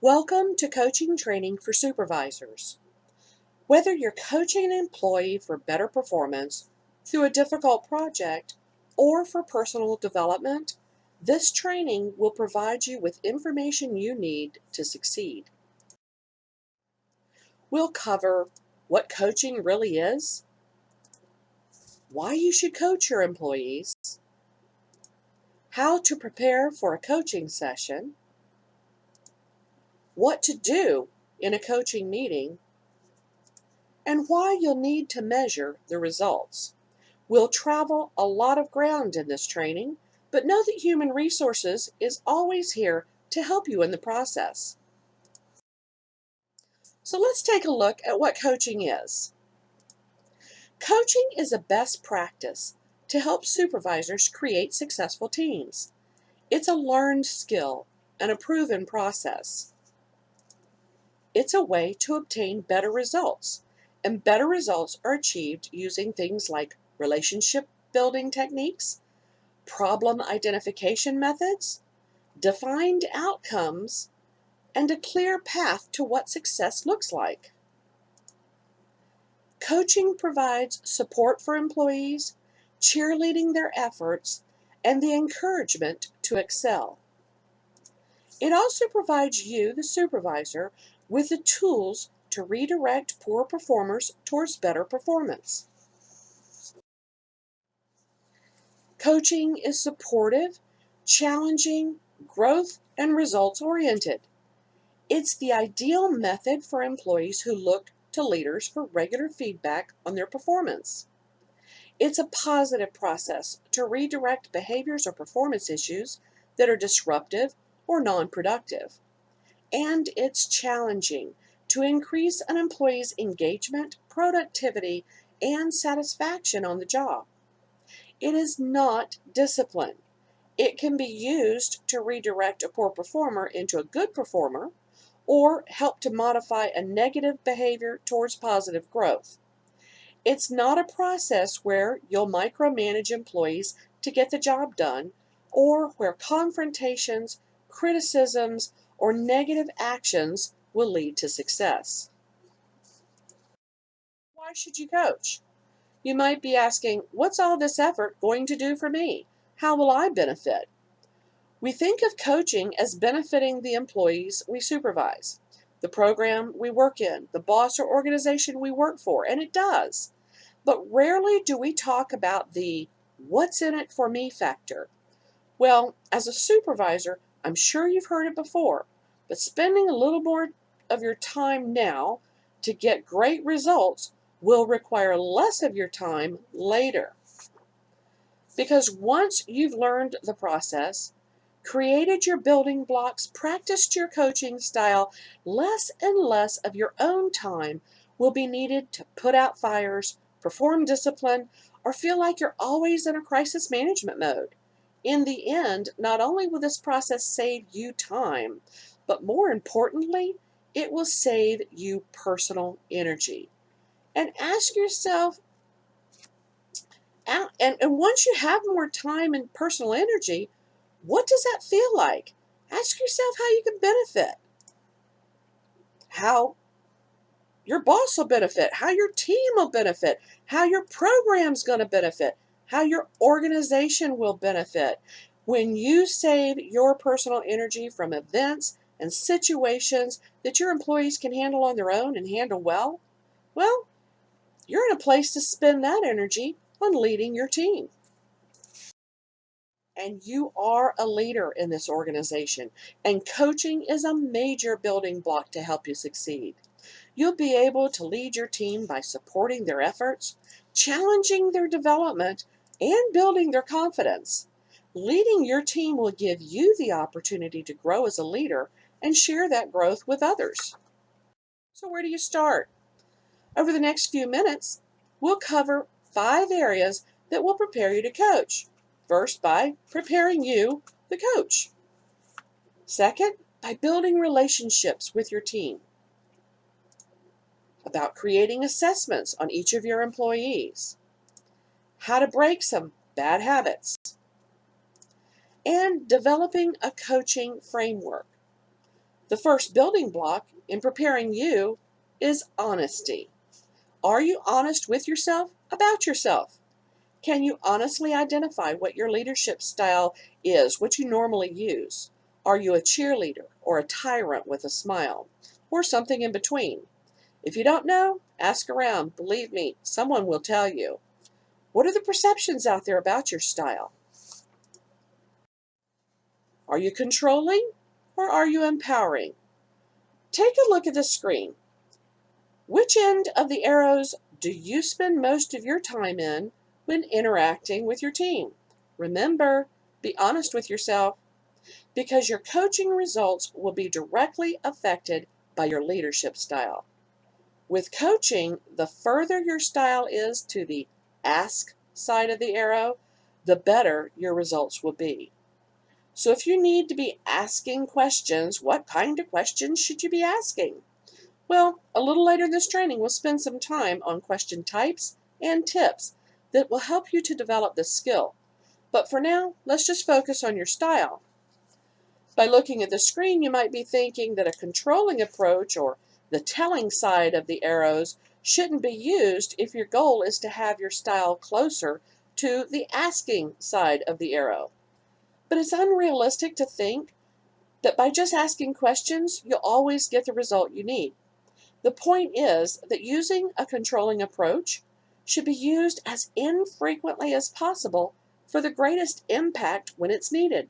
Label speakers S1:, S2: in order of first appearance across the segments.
S1: Welcome to Coaching Training for Supervisors. Whether you're coaching an employee for better performance through a difficult project or for personal development, this training will provide you with information you need to succeed. We'll cover what coaching really is, why you should coach your employees, how to prepare for a coaching session, what to do in a coaching meeting, and why you'll need to measure the results. We'll travel a lot of ground in this training, but know that Human Resources is always here to help you in the process. So let's take a look at what coaching is. Coaching is a best practice to help supervisors create successful teams. It's a learned skill and a proven process. It's a way to obtain better results, and better results are achieved using things like relationship building techniques, problem identification methods, defined outcomes, and a clear path to what success looks like. Coaching provides support for employees, cheerleading their efforts, and the encouragement to excel. It also provides you, the supervisor, with the tools to redirect poor performers towards better performance. Coaching is supportive, challenging, growth, and results-oriented. It's the ideal method for employees who look to leaders for regular feedback on their performance. It's a positive process to redirect behaviors or performance issues that are disruptive or non-productive. And it's challenging to increase an employee's engagement, productivity, and satisfaction on the job. It is not discipline. It can be used to redirect a poor performer into a good performer or help to modify a negative behavior towards positive growth. It's not a process where you'll micromanage employees to get the job done or where confrontations, criticisms, or negative actions will lead to success. Why should you coach? You might be asking, what's all this effort going to do for me? How will I benefit? We think of coaching as benefiting the employees we supervise, the program we work in, the boss or organization we work for, and it does. But rarely do we talk about the what's in it for me factor. Well, as a supervisor, I'm sure you've heard it before, but spending a little more of your time now to get great results will require less of your time later. Because once you've learned the process, created your building blocks, practiced your coaching style, less and less of your own time will be needed to put out fires, perform discipline, or feel like you're always in a crisis management mode. In the end, not only will this process save you time, but more importantly, it will save you personal energy. And ask yourself, and once you have more time and personal energy, what does that feel like? Ask yourself how you can benefit, how your boss will benefit, how your team will benefit, how your program's going to benefit, how your organization will benefit. When you save your personal energy from events and situations that your employees can handle on their own and handle well, you're in a place to spend that energy on leading your team. And you are a leader in this organization, and coaching is a major building block to help you succeed. You'll be able to lead your team by supporting their efforts, challenging their development, and building their confidence. Leading your team will give you the opportunity to grow as a leader and share that growth with others. So where do you start? Over the next few minutes, we'll cover 5 areas that will prepare you to coach. First, by preparing you, the coach. Second, by building relationships with your team. About creating assessments on each of your employees. How to break some bad habits. And developing a coaching framework. The first building block in preparing you is honesty. Are you honest with yourself about yourself? Can you honestly identify what your leadership style is, what you normally use? Are you a cheerleader or a tyrant with a smile, or something in between? If you don't know, ask around. Believe me, someone will tell you. What are the perceptions out there about your style? Are you controlling or are you empowering? Take a look at the screen. Which end of the arrows do you spend most of your time in when interacting with your team? Remember, be honest with yourself because your coaching results will be directly affected by your leadership style. With coaching, the further your style is to the ask side of the arrow, the better your results will be. So if you need to be asking questions, what kind of questions should you be asking? Well, a little later in this training, we'll spend some time on question types and tips that will help you to develop this skill. But for now, let's just focus on your style. By looking at the screen, you might be thinking that a controlling approach or the telling side of the arrows shouldn't be used if your goal is to have your style closer to the asking side of the arrow. But it's unrealistic to think that by just asking questions, you'll always get the result you need. The point is that using a controlling approach should be used as infrequently as possible for the greatest impact when it's needed.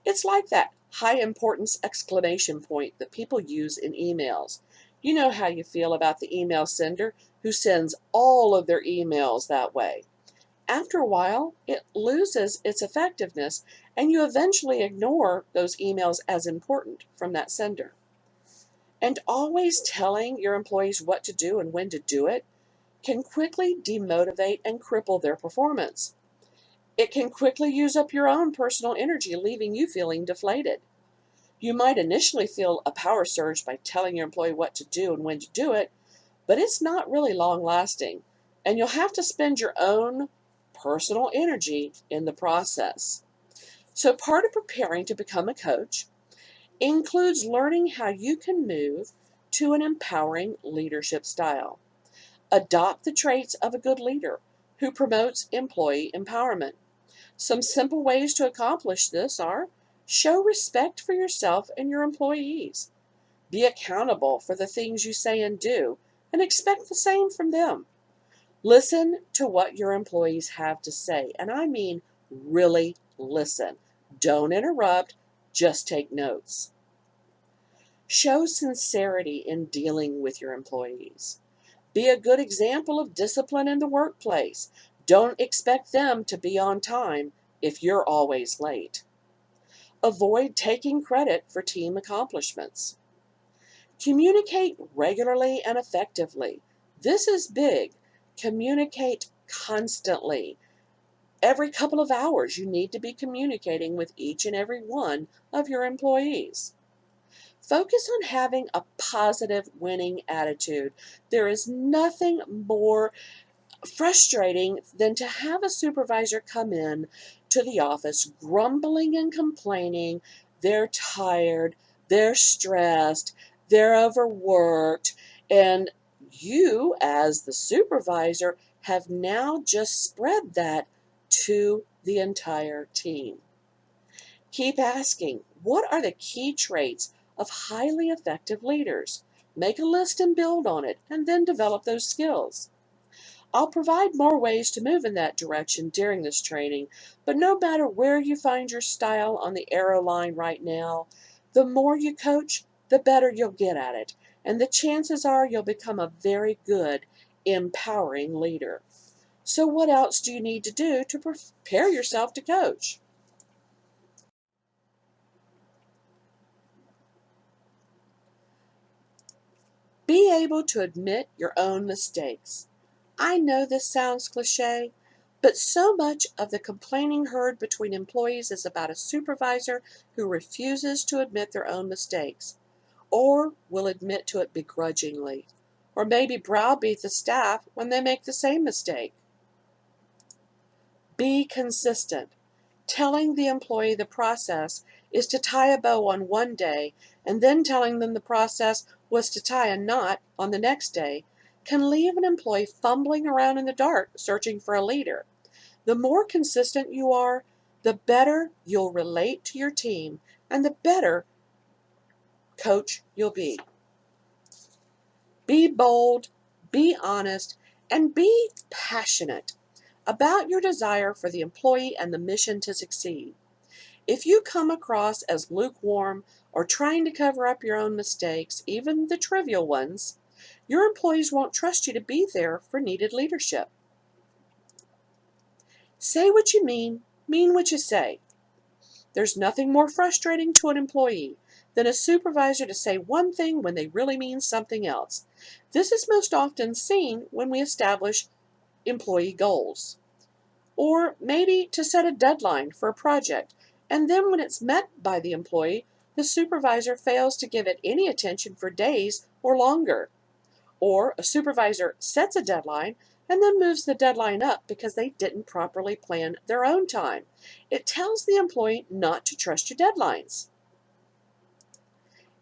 S1: It's like that high importance exclamation point that people use in emails. You know how you feel about the email sender who sends all of their emails that way. After a while, it loses its effectiveness, and you eventually ignore those emails as important from that sender. And always telling your employees what to do and when to do it can quickly demotivate and cripple their performance. It can quickly use up your own personal energy, leaving you feeling deflated. You might initially feel a power surge by telling your employee what to do and when to do it, but it's not really long lasting, and you'll have to spend your own personal energy in the process. So, part of preparing to become a coach includes learning how you can move to an empowering leadership style. Adopt the traits of a good leader who promotes employee empowerment. Some simple ways to accomplish this are: show respect for yourself and your employees. Be accountable for the things you say and do, and expect the same from them. Listen to what your employees have to say, and I mean really listen. Don't interrupt, just take notes. Show sincerity in dealing with your employees. Be a good example of discipline in the workplace. Don't expect them to be on time if you're always late. Avoid taking credit for team accomplishments. Communicate regularly and effectively. This is big. Communicate constantly. Every couple of hours, you need to be communicating with each and every one of your employees. Focus on having a positive winning attitude. There is nothing more frustrating than to have a supervisor come in to the office grumbling and complaining. They're tired, they're stressed, they're overworked, and you, as the supervisor, have now just spread that to the entire team. Keep asking, what are the key traits of highly effective leaders? Make a list and build on it, and then develop those skills. I'll provide more ways to move in that direction during this training, but no matter where you find your style on the arrow line right now, the more you coach, the better you'll get at it, and the chances are you'll become a very good, empowering leader. So what else do you need to do to prepare yourself to coach? Be able to admit your own mistakes. I know this sounds cliche, but so much of the complaining heard between employees is about a supervisor who refuses to admit their own mistakes, or will admit to it begrudgingly, or maybe browbeat the staff when they make the same mistake. Be consistent. Telling the employee the process is to tie a bow on one day and then telling them the process was to tie a knot on the next day can leave an employee fumbling around in the dark searching for a leader. The more consistent you are, the better you'll relate to your team and the better coach you'll be. Be bold, be honest, and be passionate about your desire for the employee and the mission to succeed. If you come across as lukewarm or trying to cover up your own mistakes, even the trivial ones, your employees won't trust you to be there for needed leadership. Say what you mean what you say. There's nothing more frustrating to an employee than a supervisor to say one thing when they really mean something else. This is most often seen when we establish employee goals, or maybe to set a deadline for a project, and then when it's met by the employee, the supervisor fails to give it any attention for days or longer. Or a supervisor sets a deadline and then moves the deadline up because they didn't properly plan their own time. It tells the employee not to trust your deadlines.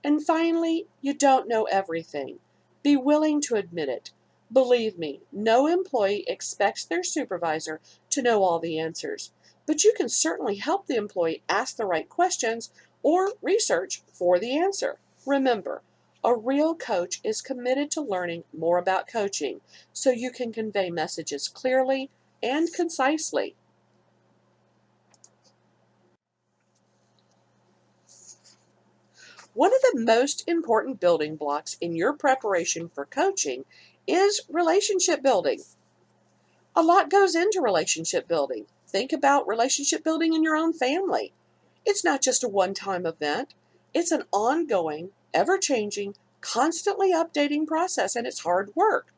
S1: And finally, you don't know everything. Be willing to admit it. Believe me, no employee expects their supervisor to know all the answers, but you can certainly help the employee ask the right questions or research for the answer. Remember, a real coach is committed to learning more about coaching so you can convey messages clearly and concisely. One of the most important building blocks in your preparation for coaching is relationship building. A lot goes into relationship building. Think about relationship building in your own family. It's not just a one-time event. It's an ongoing, ever-changing, constantly updating process, and it's hard work.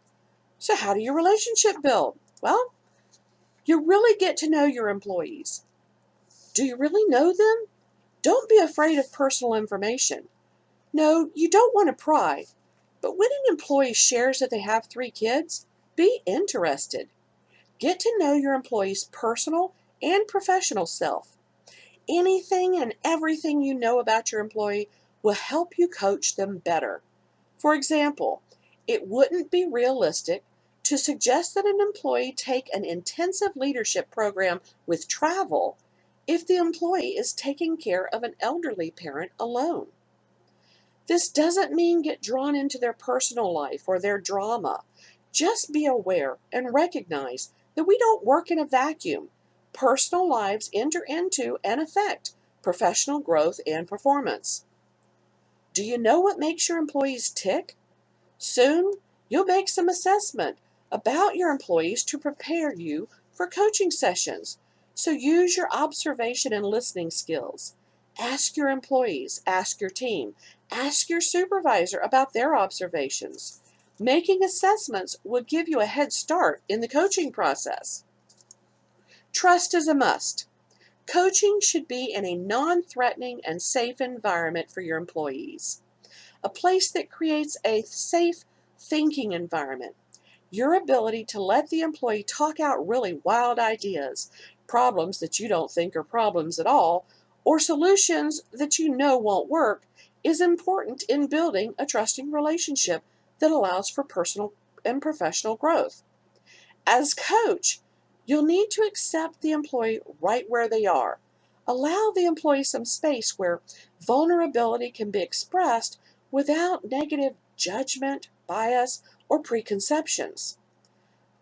S1: So how do you relationship build? Well, you really get to know your employees. Do you really know them? Don't be afraid of personal information. No, you don't want to pry. But when an employee shares that they have 3 kids, be interested. Get to know your employee's personal and professional self. Anything and everything you know about your employee will help you coach them better. For example, it wouldn't be realistic to suggest that an employee take an intensive leadership program with travel if the employee is taking care of an elderly parent alone. This doesn't mean get drawn into their personal life or their drama. Just be aware and recognize that we don't work in a vacuum. Personal lives enter into and affect professional growth and performance. Do you know what makes your employees tick? Soon, you'll make some assessment about your employees to prepare you for coaching sessions. So use your observation and listening skills. Ask your employees, ask your team, ask your supervisor about their observations. Making assessments will give you a head start in the coaching process. Trust is a must. Coaching should be in a non-threatening and safe environment for your employees. A place that creates a safe thinking environment. Your ability to let the employee talk out really wild ideas, problems that you don't think are problems at all, or solutions that you know won't work, is important in building a trusting relationship that allows for personal and professional growth. As coach, you'll need to accept the employee right where they are. Allow the employee some space where vulnerability can be expressed without negative judgment, bias, or preconceptions.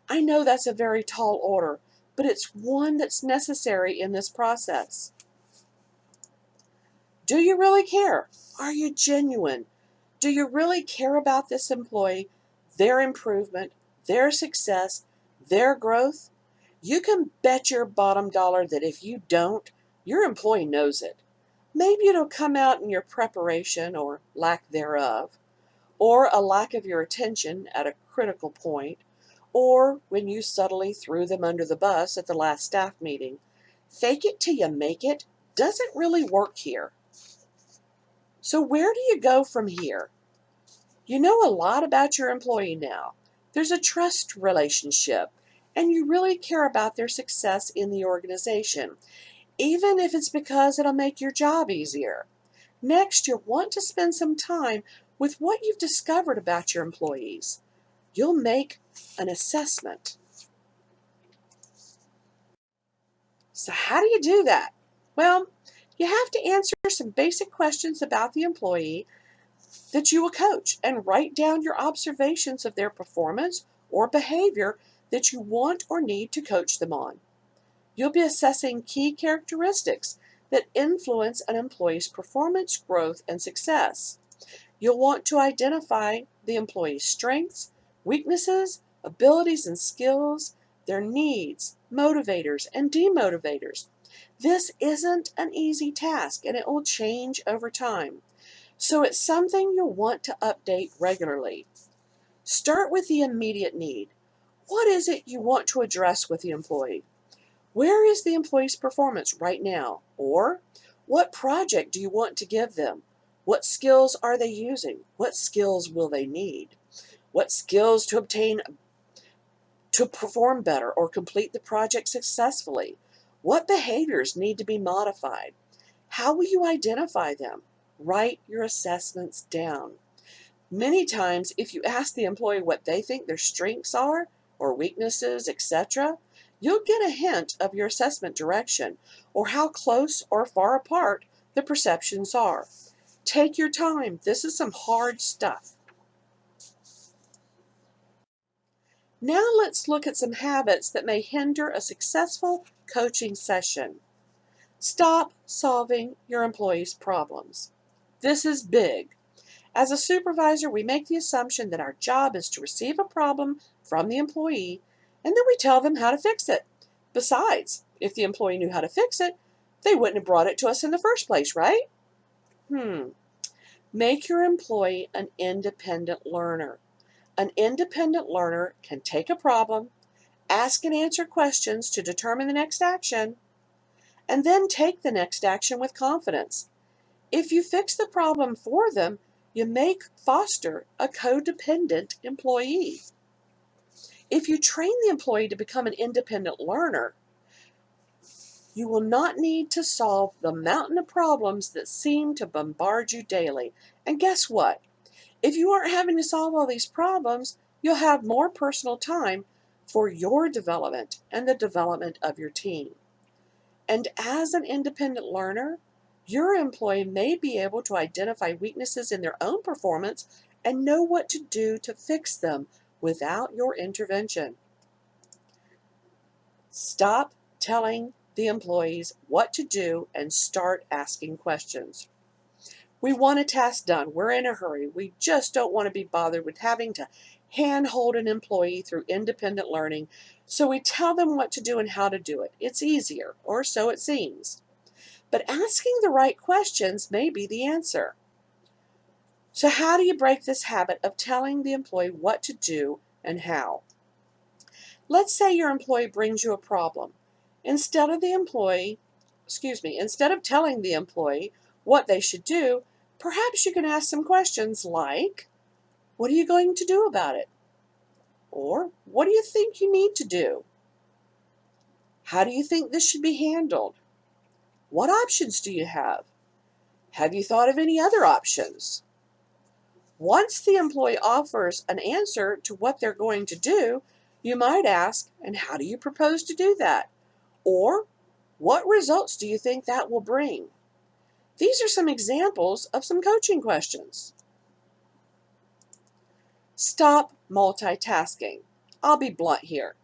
S1: I know that's a very tall order, but it's one that's necessary in this process. Do you really care? Are you genuine? Do you really care about this employee, their improvement, their success, their growth? You can bet your bottom dollar that if you don't, your employee knows it. Maybe it'll come out in your preparation or lack thereof, or a lack of your attention at a critical point, or when you subtly threw them under the bus at the last staff meeting. Fake it till you make it doesn't really work here. So where do you go from here? You know a lot about your employee now. There's a trust relationship, and you really care about their success in the organization. even if it's because it'll make your job easier. Next, you'll want to spend some time with what you've discovered about your employees. You'll make an assessment. So, how do you do that? Well, you have to answer some basic questions about the employee that you will coach and write down your observations of their performance or behavior that you want or need to coach them on. You'll be assessing key characteristics that influence an employee's performance, growth, and success. You'll want to identify the employee's strengths, weaknesses, abilities and skills, their needs, motivators, and demotivators. This isn't an easy task and it will change over time. So it's something you'll want to update regularly. Start with the immediate need. What is it you want to address with the employee? Where is the employee's performance right now? Or what project do you want to give them? What skills are they using? What skills will they need? What skills to obtain to perform better or complete the project successfully? What behaviors need to be modified? How will you identify them? Write your assessments down. Many times, if you ask the employee what they think their strengths are, or weaknesses, etc., you'll get a hint of your assessment direction, or how close or far apart the perceptions are. Take your time. This is some hard stuff. Now let's look at some habits that may hinder a successful coaching session. Stop solving your employees' problems. This is big. As a supervisor, we make the assumption that our job is to receive a problem from the employee, and then we tell them how to fix it. Besides, if the employee knew how to fix it, they wouldn't have brought it to us in the first place, right? Make your employee an independent learner. An independent learner can take a problem, ask and answer questions to determine the next action, and then take the next action with confidence. If you fix the problem for them, you may foster a codependent employee. If you train the employee to become an independent learner, you will not need to solve the mountain of problems that seem to bombard you daily. And guess what? If you aren't having to solve all these problems, you'll have more personal time for your development and the development of your team. And as an independent learner, your employee may be able to identify weaknesses in their own performance and know what to do to fix them without your intervention. Stop telling the employees what to do and start asking questions. We want a task done. We're in a hurry. We just don't want to be bothered with having to handhold an employee through independent learning, so we tell them what to do and how to do it. It's easier, or so it seems. But asking the right questions may be the answer. So how do you break this habit of telling the employee what to do and how? Let's say your employee brings you a problem. Instead of telling the employee what they should do, perhaps you can ask some questions like, what are you going to do about it? Or, what do you think you need to do? How do you think this should be handled? What options do you have? Have you thought of any other options? Once the employee offers an answer to what they're going to do, you might ask, and how do you propose to do that? Or, what results do you think that will bring? These are some examples of some coaching questions. Stop multitasking. I'll be blunt here.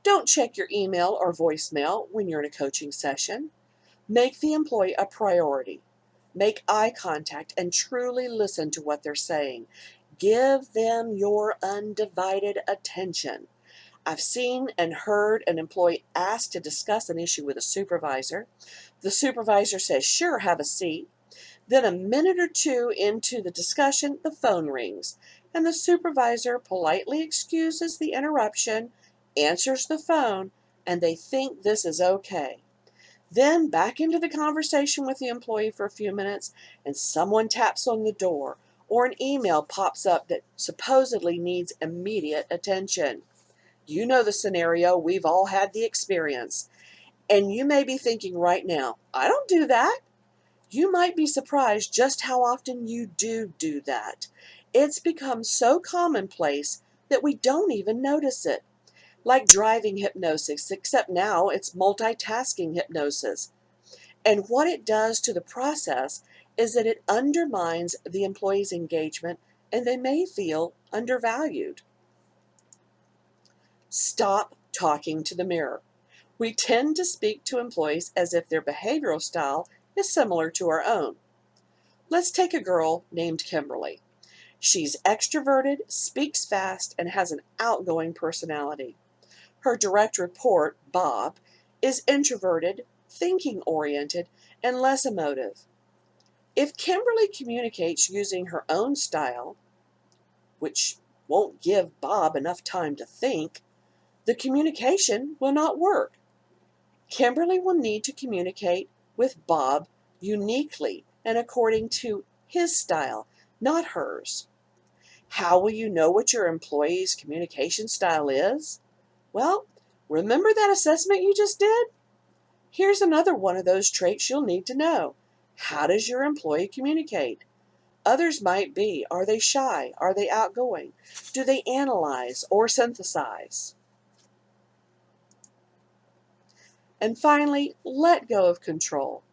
S1: Don't check your email or voicemail when you're in a coaching session. Make the employee a priority. Make eye contact and truly listen to what they're saying. Give them your undivided attention. I've seen and heard an employee ask to discuss an issue with a supervisor. The supervisor says, sure, have a seat. Then a minute or two into the discussion, the phone rings, and the supervisor politely excuses the interruption, answers the phone, and they think this is okay. Then back into the conversation with the employee for a few minutes, and someone taps on the door, or an email pops up that supposedly needs immediate attention. You know the scenario, we've all had the experience. And you may be thinking right now, I don't do that. You might be surprised just how often you do that. It's become so commonplace that we don't even notice it. Like driving hypnosis, except now it's multitasking hypnosis. And what it does to the process is that it undermines the employee's engagement and they may feel undervalued. Stop talking to the mirror. We tend to speak to employees as if their behavioral style is similar to our own. Let's take a girl named Kimberly. She's extroverted, speaks fast, and has an outgoing personality. Her direct report, Bob, is introverted, thinking oriented, and less emotive. If Kimberly communicates using her own style, which won't give Bob enough time to think, the communication will not work. Kimberly will need to communicate with Bob uniquely and according to his style, not hers. How will you know what your employee's communication style is? Well, remember that assessment you just did? Here's another one of those traits you'll need to know. How does your employee communicate? Others might be, are they shy? Are they outgoing? Do they analyze or synthesize? And finally, let go of control.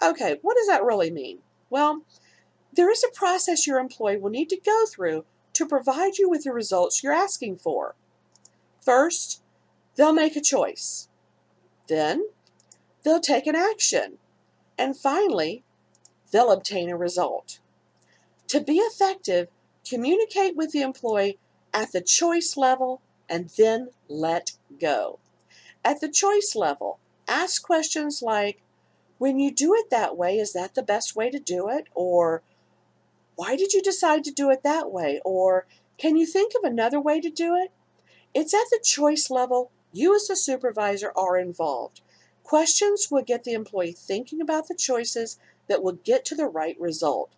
S1: Okay, what does that really mean? Well, there is a process your employee will need to go through to provide you with the results you're asking for. First, they'll make a choice. Then, they'll take an action. And finally, they'll obtain a result. To be effective, communicate with the employee at the choice level and then let go. At the choice level, ask questions like, when you do it that way, is that the best way to do it? Or, why did you decide to do it that way? Or, can you think of another way to do it? It's at the choice level you as a supervisor are involved. Questions will get the employee thinking about the choices that will get to the right result.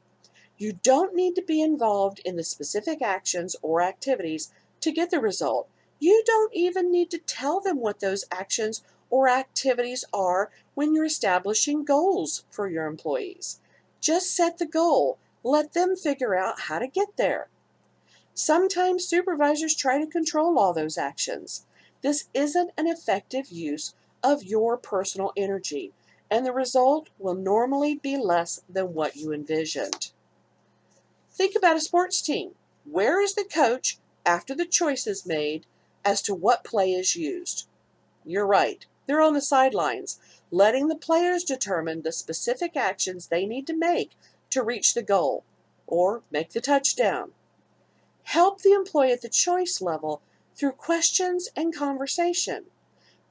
S1: You don't need to be involved in the specific actions or activities to get the result. You don't even need to tell them what those actions or activities are when you're establishing goals for your employees. Just set the goal. Let them figure out how to get there. Sometimes supervisors try to control all those actions. This isn't an effective use of your personal energy, and the result will normally be less than what you envisioned. Think about a sports team. Where is the coach after the choice is made as to what play is used? You're right. They're on the sidelines, letting the players determine the specific actions they need to make to reach the goal or make the touchdown. Help the employee at the choice level through questions and conversation.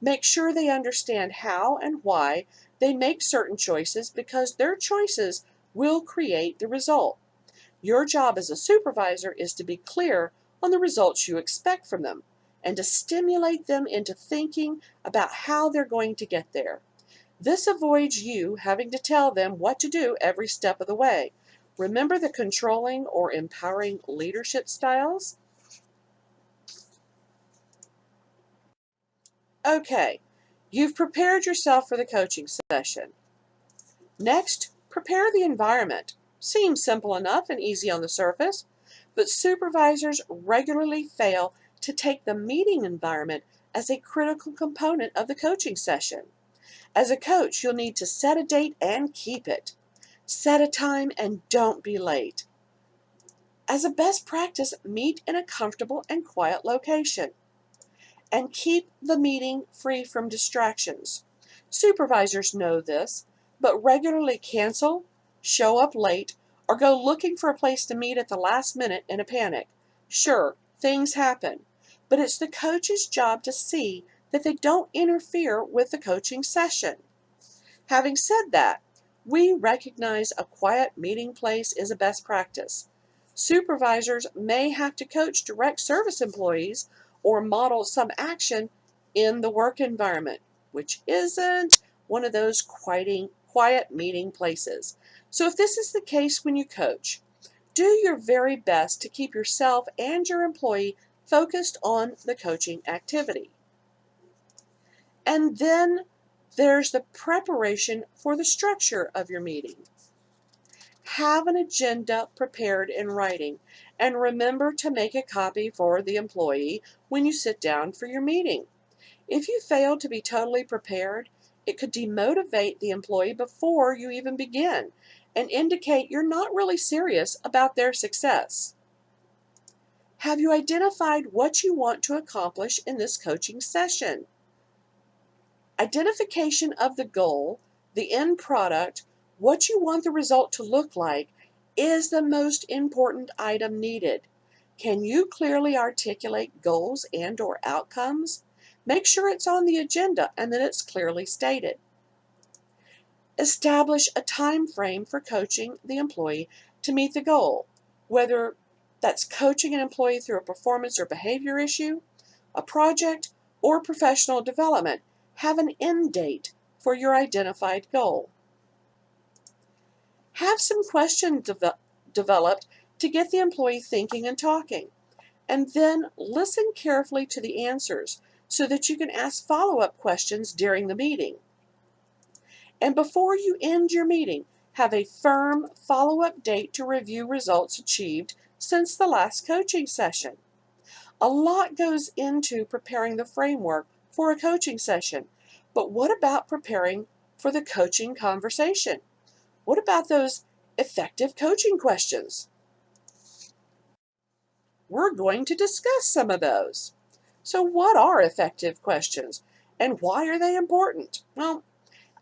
S1: Make sure they understand how and why they make certain choices because their choices will create the result. Your job as a supervisor is to be clear on the results you expect from them and to stimulate them into thinking about how they're going to get there. This avoids you having to tell them what to do every step of the way. Remember the controlling or empowering leadership styles? Okay, you've prepared yourself for the coaching session. Next, prepare the environment. Seems simple enough and easy on the surface, but supervisors regularly fail to take the meeting environment as a critical component of the coaching session. As a coach, you'll need to set a date and keep it. Set a time and don't be late. As a best practice, meet in a comfortable and quiet location. And keep the meeting free from distractions. Supervisors know this, but regularly cancel, show up late, or go looking for a place to meet at the last minute in a panic. Sure, things happen, but it's the coach's job to see that they don't interfere with the coaching session. Having said that, we recognize a quiet meeting place is a best practice. Supervisors may have to coach direct service employees or model some action in the work environment, which isn't one of those quiet meeting places. So if this is the case when you coach, do your very best to keep yourself and your employee focused on the coaching activity. And then There's the preparation for the structure of your meeting. Have an agenda prepared in writing, and remember to make a copy for the employee when you sit down for your meeting. If you fail to be totally prepared, it could demotivate the employee before you even begin and indicate you're not really serious about their success. Have you identified what you want to accomplish in this coaching session? Identification of the goal, the end product, what you want the result to look like, is the most important item needed. Can you clearly articulate goals and/or outcomes? Make sure it's on the agenda and that it's clearly stated. Establish a time frame for coaching the employee to meet the goal, whether that's coaching an employee through a performance or behavior issue, a project, or professional development. Have an end date for your identified goal. Have some questions developed to get the employee thinking and talking, and then listen carefully to the answers so that you can ask follow-up questions during the meeting. And before you end your meeting, have a firm follow-up date to review results achieved since the last coaching session. A lot goes into preparing the framework for a coaching session, but what about preparing for the coaching conversation? What about those effective coaching questions? We're going to discuss some of those. So what are effective questions and why are they important? Well,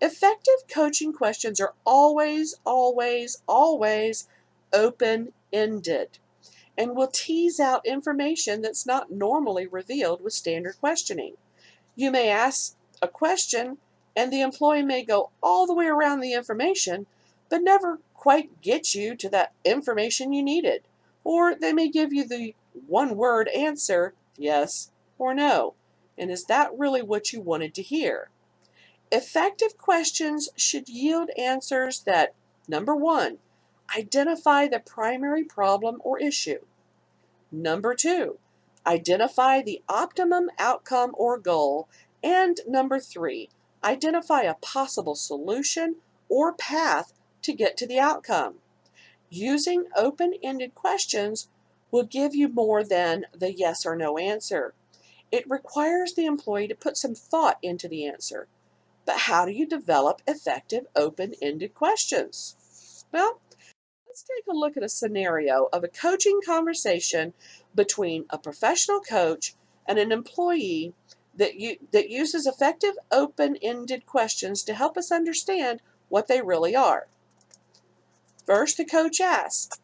S1: effective coaching questions are always, always, always open-ended and will tease out information that's not normally revealed with standard questioning. You may ask a question and the employee may go all the way around the information, but never quite get you to that information you needed. Or they may give you the one-word answer, yes or no. And is that really what you wanted to hear? Effective questions should yield answers that, number one, identify the primary problem or issue. Number two, identify the optimum outcome or goal. And number three, identify a possible solution or path to get to the outcome. Using open-ended questions will give you more than the yes or no answer. It requires the employee to put some thought into the answer. But how do you develop effective open-ended questions? Well, let's take a look at a scenario of a coaching conversation between a professional coach and an employee that uses effective open-ended questions to help us understand what they really are. First, the coach asks,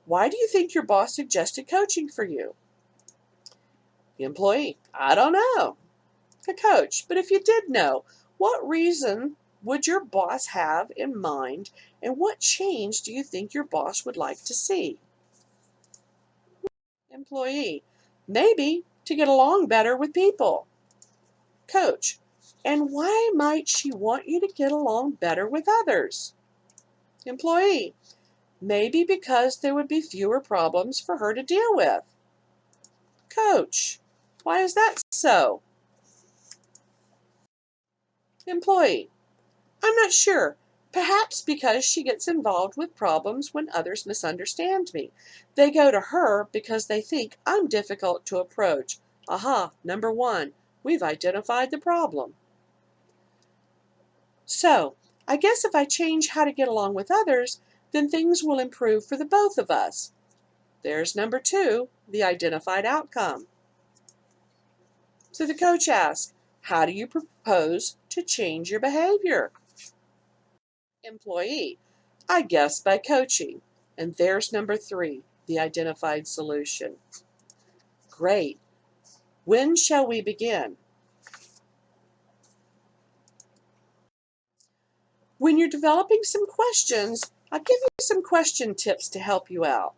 S1: "Why do you think your boss suggested coaching for you?" The employee, "I don't know." The coach, "But if you did know, what reason would your boss have in mind, and what change do you think your boss would like to see?" Employee, "Maybe to get along better with people." Coach, "And why might she want you to get along better with others?" Employee, "Maybe because there would be fewer problems for her to deal with." Coach, "Why is that so?" Employee, "I'm not sure. Perhaps because she gets involved with problems when others misunderstand me. They go to her because they think I'm difficult to approach. Aha, number one, we've identified the problem. So, I guess if I change how to get along with others, then things will improve for the both of us. There's number two, the identified outcome. So the coach asks, how do you propose to change your behavior? Employee, "I guess by coaching." And there's number three, the identified solution. Great. When shall we begin? When you're developing some questions, I'll give you some question tips to help you out.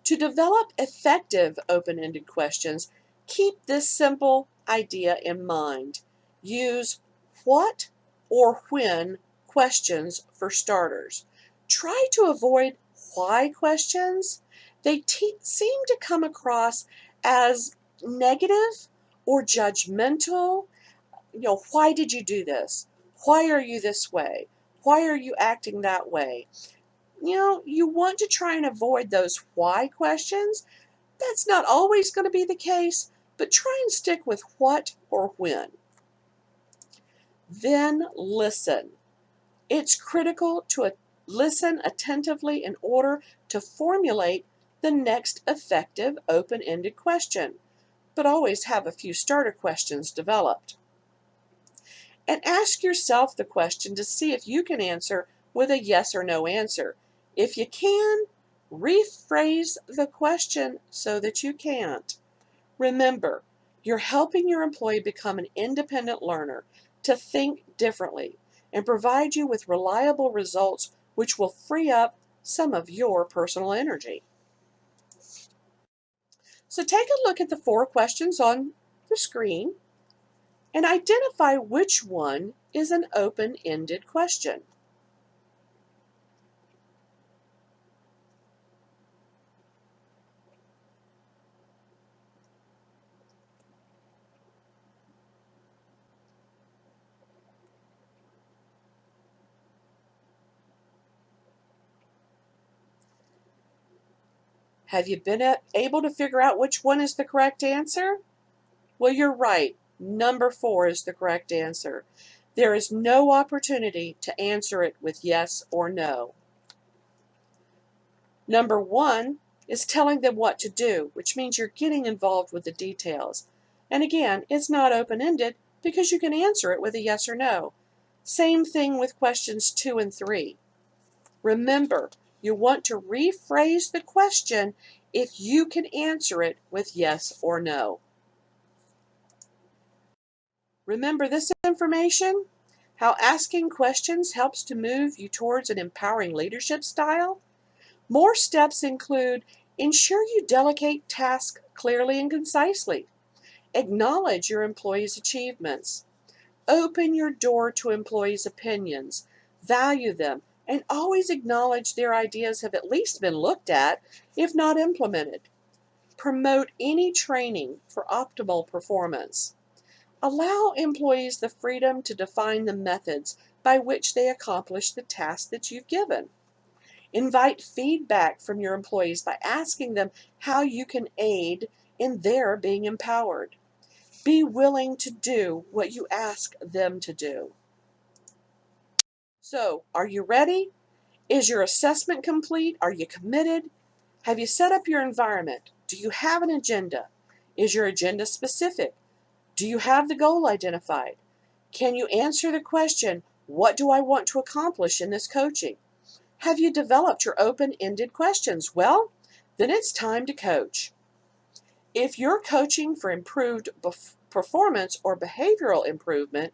S1: To develop effective open-ended questions, keep this simple idea in mind. Use what or when questions for starters. Try to avoid why questions. They seem to come across as negative or judgmental. why did you do this? Why are you this way? Why are you acting that way? You want to try and avoid those why questions. That's not always going to be the case, but try and stick with what or when. Then listen. It's critical to listen attentively in order to formulate the next effective open-ended question, but always have a few starter questions developed. And ask yourself the question to see if you can answer with a yes or no answer. If you can, rephrase the question so that you can't. Remember, you're helping your employee become an independent learner, to think differently, and provide you with reliable results which will free up some of your personal energy. So take a look at the 4 questions on the screen and identify which one is an open-ended question. Have you been able to figure out which one is the correct answer? Well, you're right. Number 4 is the correct answer. There is no opportunity to answer it with yes or no. Number 1 is telling them what to do, which means you're getting involved with the details. And again, it's not open-ended because you can answer it with a yes or no. Same thing with questions 2 and 3. Remember, you want to rephrase the question if you can answer it with yes or no. Remember this information? How asking questions helps to move you towards an empowering leadership style? More steps include: ensure you delegate tasks clearly and concisely. Acknowledge your employees' achievements. Open your door to employees' opinions. Value them, and always acknowledge their ideas have at least been looked at, if not implemented. Promote any training for optimal performance. Allow employees the freedom to define the methods by which they accomplish the task that you've given. Invite feedback from your employees by asking them how you can aid in their being empowered. Be willing to do what you ask them to do. So, are you ready? Is your assessment complete? Are you committed? Have you set up your environment? Do you have an agenda? Is your agenda specific? Do you have the goal identified? Can you answer the question, what do I want to accomplish in this coaching? Have you developed your open-ended questions? Well, then it's time to coach. If you're coaching for improved performance or behavioral improvement,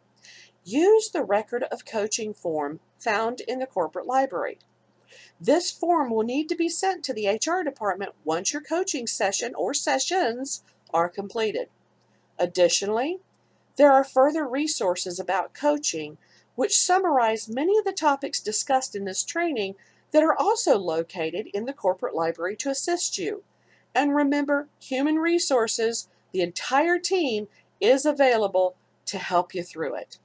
S1: use the record of coaching form found in the corporate library. This form will need to be sent to the HR department once your coaching session or sessions are completed. Additionally, there are further resources about coaching which summarize many of the topics discussed in this training that are also located in the corporate library to assist you. And remember, human resources, the entire team, is available to help you through it.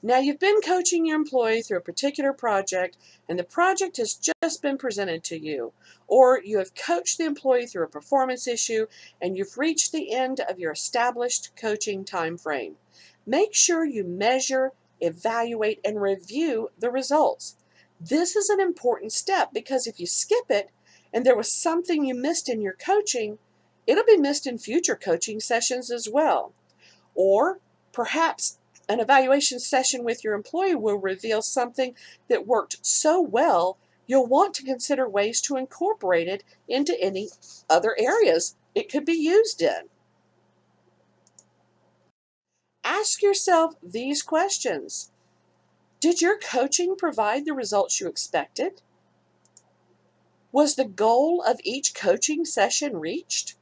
S1: Now you've been coaching your employee through a particular project and the project has just been presented to you, or you have coached the employee through a performance issue and you've reached the end of your established coaching time frame. Make sure you measure, evaluate, and review the results. This is an important step because if you skip it and there was something you missed in your coaching, it'll be missed in future coaching sessions as well. Or perhaps an evaluation session with your employee will reveal something that worked so well, you'll want to consider ways to incorporate it into any other areas it could be used in. Ask yourself these questions. Did your coaching provide the results you expected? Was the goal of each coaching session reached?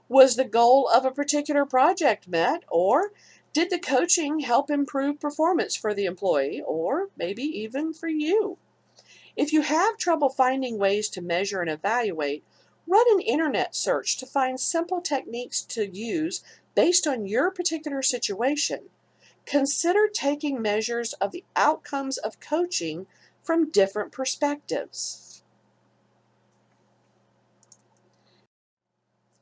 S1: Was the goal of a particular project met, or did the coaching help improve performance for the employee, or maybe even for you? If you have trouble finding ways to measure and evaluate, Run an internet search to find simple techniques to use based on your particular situation. Consider taking measures of the outcomes of coaching from different perspectives.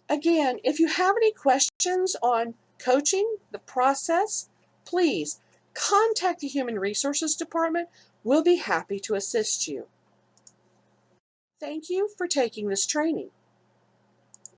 S1: Again, if you have any questions on coaching, the process, please contact the Human Resources Department. We'll be happy to assist you. Thank you for taking this training.